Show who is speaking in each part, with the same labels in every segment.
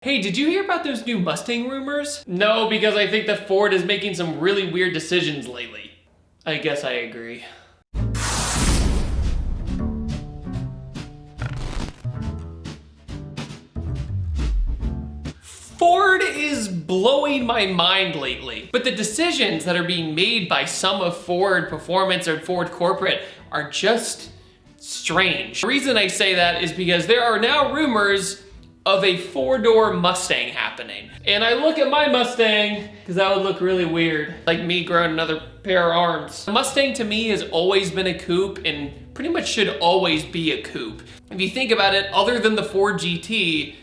Speaker 1: Hey, did you hear about those new Mustang rumors? No, because I think that Ford is making some really weird decisions lately. I guess I agree. Ford is blowing my mind lately, but the decisions that are being made by some of Ford Performance or Ford Corporate are just strange. The reason I say that is because there are now rumors of a four-door Mustang happening. And I look at my Mustang, because that would look really weird, like me growing another pair of arms. The Mustang to me has always been a coupe and pretty much should always be a coupe. If you think about it, other than the Ford GT,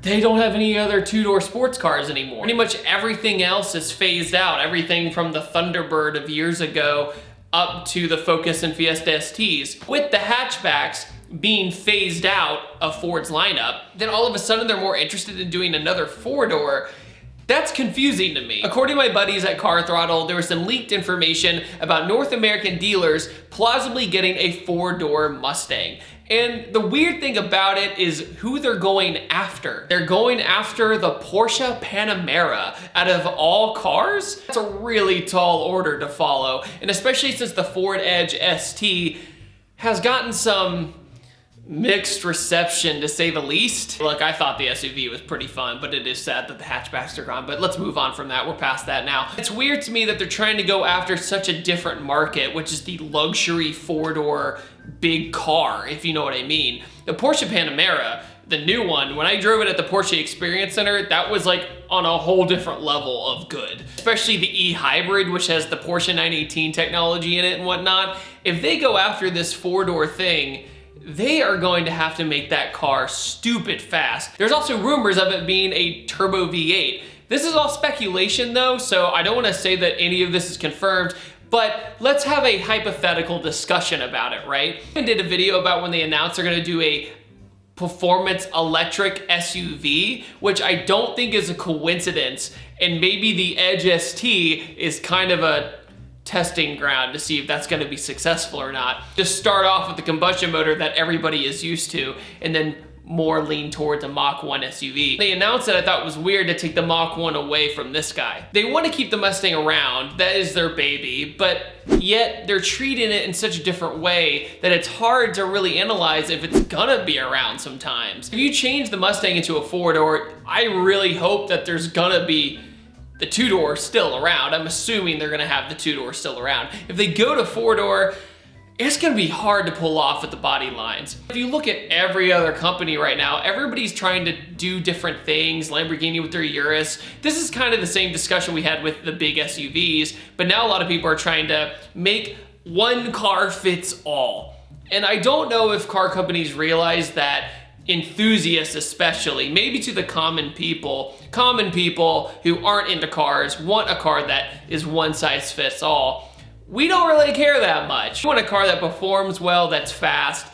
Speaker 1: they don't have any other two-door sports cars anymore. Pretty much everything else is phased out. Everything from the Thunderbird of years ago up to the Focus and Fiesta STs. With the hatchbacks being phased out of Ford's lineup, then all of a sudden they're more interested in doing another four-door. That's confusing to me. According to my buddies at Car Throttle, there was some leaked information about North American dealers plausibly getting a four-door Mustang. And the weird thing about it is who they're going after. They're going after the Porsche Panamera out of all cars. That's a really tall order to follow. And especially since the Ford Edge ST has gotten some mixed reception, to say the least. Look, I thought the SUV was pretty fun, but it is sad that the hatchbacks are gone, but let's move on from that. We're past that now. It's weird to me that they're trying to go after such a different market, which is the luxury four-door big car, if you know what I mean. The Porsche Panamera, the new one, when I drove it at the Porsche Experience Center, that was like on a whole different level of good. Especially the e-hybrid, which has the Porsche 918 technology in it and whatnot. If they go after this four-door thing, they are going to have to make that car stupid fast. There's also rumors of it being a turbo V8. This is all speculation though, so I don't want to say that any of this is confirmed, but let's have a hypothetical discussion about it, right? I did a video about when they announced they're gonna do a performance electric SUV, which I don't think is a coincidence, and maybe the Edge ST is kind of a testing ground to see if that's going to be successful or not. Just start off with the combustion motor that everybody is used to, and then more lean towards a Mach 1 SUV. They announced that I thought was weird to take the Mach 1 away from this guy. They want to keep the Mustang around, that is their baby, but yet they're treating it in such a different way that it's hard to really analyze if it's gonna be around sometimes. If you change the Mustang into a four-door, I really hope that there's gonna be the two-door still around. I'm assuming they're gonna have the two-door still around. If they go to four-door, it's gonna be hard to pull off with the body lines. If you look at every other company right now, everybody's trying to do different things. Lamborghini with their Urus. This is kind of the same discussion we had with the big SUVs, but now a lot of people are trying to make one car fits all. And I don't know if car companies realize that enthusiasts especially, maybe to the common people who aren't into cars want a car that is one size fits all. We don't really care that much. We want a car that performs well, that's fast,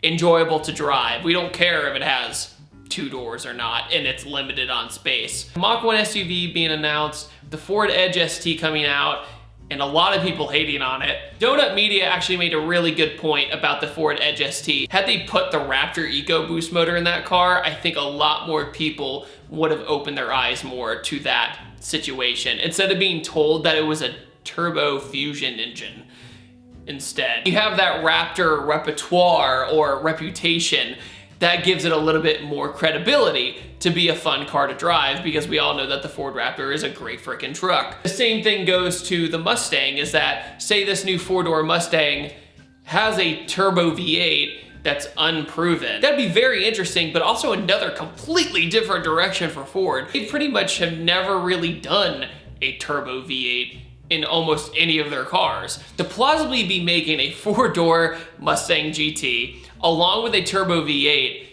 Speaker 1: enjoyable to drive. We don't care if it has two doors or not and it's limited on space. Mach 1 SUV being announced, the Ford Edge ST coming out, and a lot of people hating on it. Donut Media actually made a really good point about the Ford Edge ST. Had they put the Raptor EcoBoost motor in that car, I think a lot more people would have opened their eyes more to that situation, instead of being told that it was a turbo fusion engine instead. You have that Raptor repertoire or reputation that gives it a little bit more credibility to be a fun car to drive, because we all know that the Ford Raptor is a great freaking truck. The same thing goes to the Mustang, is that say this new four-door Mustang has a turbo V8 that's unproven. That'd be very interesting, but also another completely different direction for Ford. They pretty much have never really done a turbo V8 in almost any of their cars. To plausibly be making a four-door Mustang GT along with a turbo V8,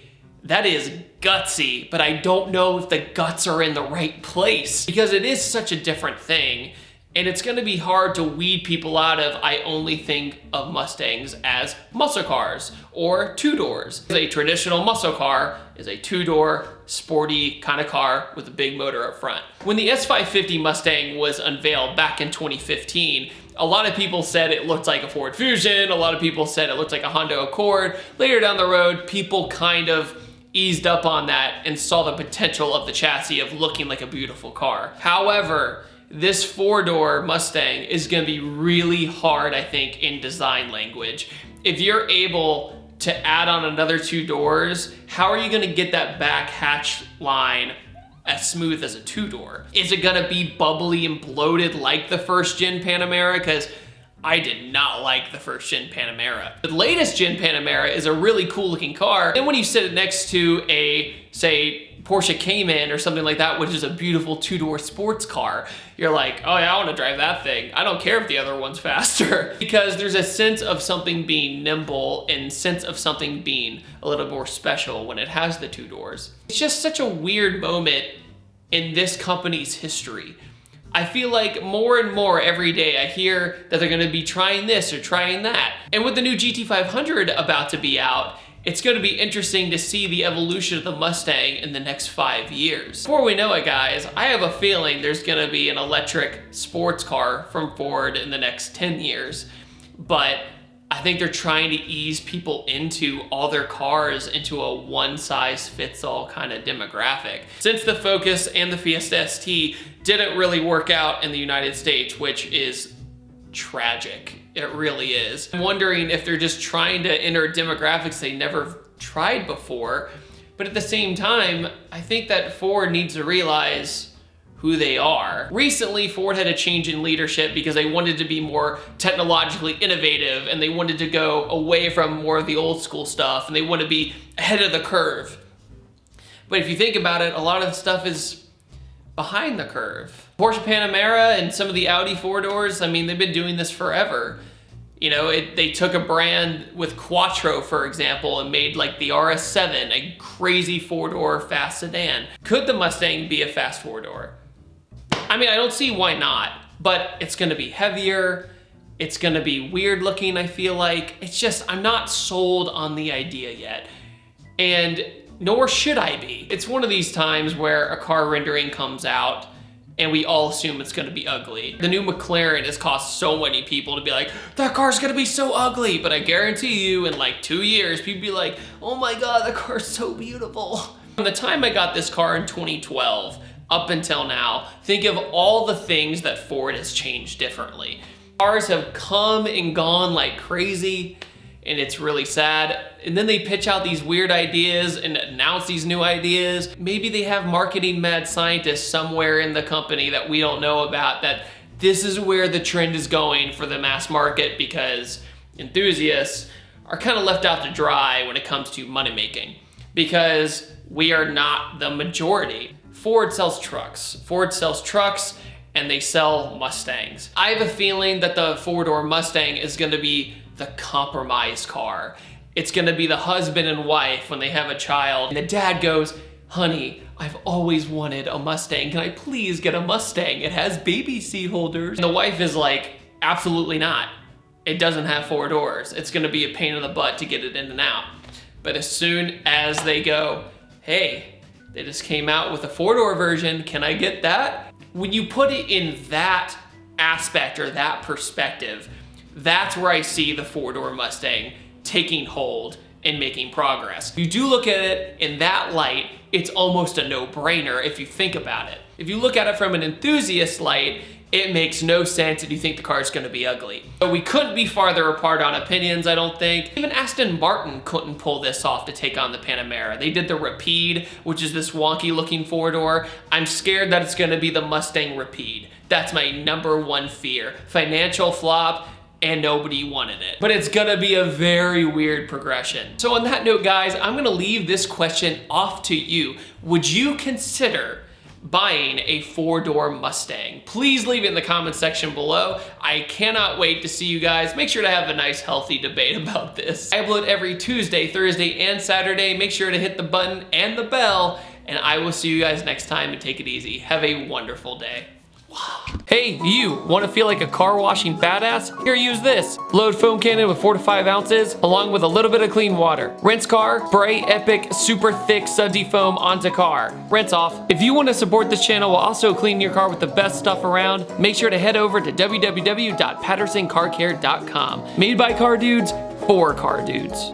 Speaker 1: that is gutsy, but I don't know if the guts are in the right place, because it is such a different thing, and it's gonna be hard to weed people out of, I only think of Mustangs as muscle cars or two doors. A traditional muscle car is a two-door, sporty kind of car with a big motor up front. When the S550 Mustang was unveiled back in 2015, a lot of people said it looked like a Ford Fusion, a lot of people said it looked like a Honda Accord. Later down the road, people kind of eased up on that and saw the potential of the chassis of looking like a beautiful car. However, this four-door Mustang is gonna be really hard, I think, in design language. If you're able to add on another 2 doors, how are you gonna get that back hatch line as smooth as a 2-door? Is it gonna be bubbly and bloated like the first gen Panamera? Because I did not like the first gen Panamera. The latest gen Panamera is a really cool looking car. And when you sit it next to a, say, Porsche Cayman or something like that, which is a beautiful 2-door sports car, you're like, oh yeah, I wanna drive that thing. I don't care if the other one's faster. Because there's a sense of something being nimble and sense of something being a little more special when it has the 2 doors. It's just such a weird moment in this company's history. I feel like more and more every day I hear that they're gonna be trying this or trying that. And with the new GT500 about to be out, it's gonna be interesting to see the evolution of the Mustang in the next 5 years. Before we know it, guys, I have a feeling there's gonna be an electric sports car from Ford in the next 10 years. But I think they're trying to ease people into all their cars into a one-size-fits-all kind of demographic. Since the Focus and the Fiesta ST didn't really work out in the United States, which is tragic. It really is. I'm wondering if they're just trying to enter demographics they never tried before. But at the same time, I think that Ford needs to realize who they are. Recently, Ford had a change in leadership because they wanted to be more technologically innovative and they wanted to go away from more of the old school stuff and they want to be ahead of the curve. But if you think about it, a lot of the stuff is behind the curve. Porsche Panamera and some of the Audi 4-doors, I mean, they've been doing this forever. You know, they took a brand with Quattro, for example, and made like the RS7, a crazy 4-door fast sedan. Could the Mustang be a fast 4-door? I mean, I don't see why not, but it's gonna be heavier. It's gonna be weird looking, I feel like. It's just, I'm not sold on the idea yet. And nor should I be. It's one of these times where a car rendering comes out and we all assume it's gonna be ugly. The new McLaren has caused so many people to be like, that car's gonna be so ugly, but I guarantee you in like 2 years, people be like, oh my God, that car's so beautiful. From the time I got this car in 2012, up until now, think of all the things that Ford has changed differently. Cars have come and gone like crazy, and it's really sad. And then they pitch out these weird ideas and announce these new ideas. Maybe they have marketing mad scientists somewhere in the company that we don't know about, that this is where the trend is going for the mass market, because enthusiasts are kind of left out to dry when it comes to money making, because we are not the majority. Ford sells trucks and they sell Mustangs. I have a feeling that the 4-door Mustang is gonna be the compromise car. It's gonna be the husband and wife when they have a child. And the dad goes, honey, I've always wanted a Mustang. Can I please get a Mustang? It has baby seat holders. And the wife is like, absolutely not. It doesn't have 4 doors. It's gonna be a pain in the butt to get it in and out. But as soon as they go, hey, they just came out with a 4-door version, can I get that? When you put it in that aspect or that perspective, that's where I see the 4-door Mustang taking hold and making progress. If you do look at it in that light, it's almost a no-brainer if you think about it. If you look at it from an enthusiast light, it makes no sense if you think the car is gonna be ugly. But we couldn't be farther apart on opinions, I don't think. Even Aston Martin couldn't pull this off to take on the Panamera. They did the Rapide, which is this wonky looking 4-door. I'm scared that it's gonna be the Mustang Rapide. That's my #1 fear. Financial flop, and nobody wanted it. But it's gonna be a very weird progression. So on that note, guys, I'm gonna leave this question off to you. Would you consider buying a 4-door Mustang? Please leave it in the comment section below. I cannot wait to see you guys. Make sure to have a nice, healthy debate about this. I upload every Tuesday, Thursday, and Saturday. Make sure to hit the button and the bell, and I will see you guys next time, and take it easy. Have a wonderful day. Hey, you want to feel like a car washing badass? Here, use this. Load foam cannon with 4 to 5 ounces, along with a little bit of clean water. Rinse car, spray epic, super thick sudsy foam onto car. Rinse off. If you want to support this channel while also cleaning your car with the best stuff around, make sure to head over to www.pattersoncarcare.com. Made by car dudes, for car dudes.